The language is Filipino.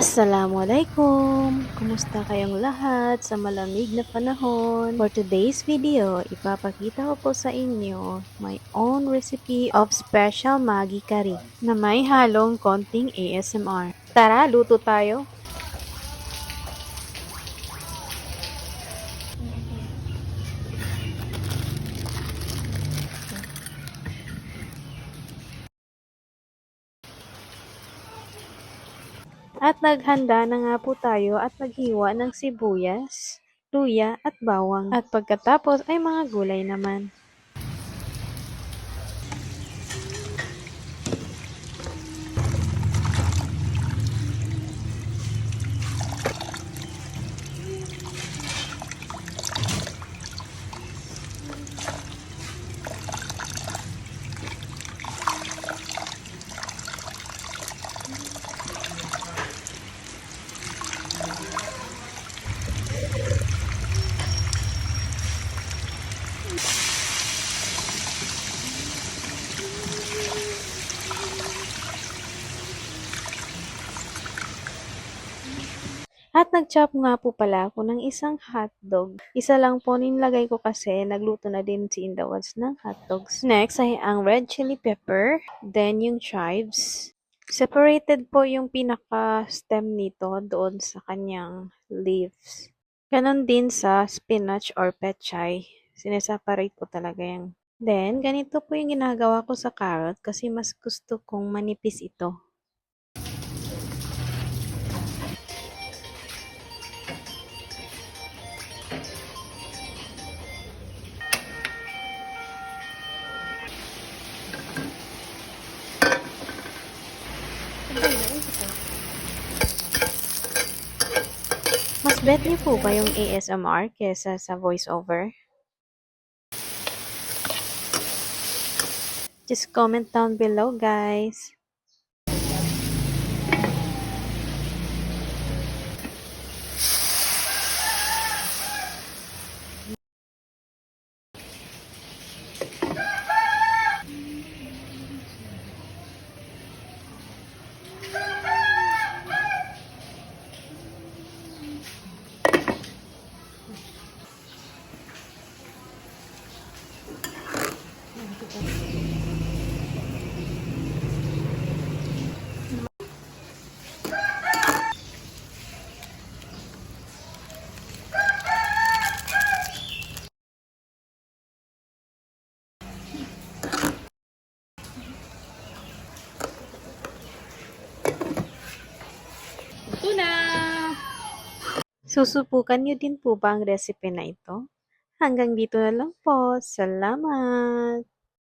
Assalamualaikum! Kumusta kayong lahat sa malamig na panahon? For today's video, ipapakita ko po sa inyo my own recipe of special Maggi curry na may halong konting ASMR. Tara, luto tayo! At naghanda na nga po tayo at naghiwa ng sibuyas, luya at bawang. At pagkatapos ay mga gulay naman. At nag-chop nga po pala ako ng isang hotdog. Isa lang po nilagay ko kasi nagluto na din si Indawads ng hotdogs. Next ay ang red chili pepper, then yung chives. Separated po yung pinaka-stem nito doon sa kanyang leaves. Ganon din sa spinach or pechay. Sineseparate ko talaga yung. Then, ganito po yung ginagawa ko sa carrot kasi mas gusto kong manipis ito. Mas bet niyo po ba yung ASMR kesa sa voiceover? Just comment down below, guys. Ito na! Susubukan niyo din po ba ang recipe na ito? Hanggang dito na lang po. Salamat!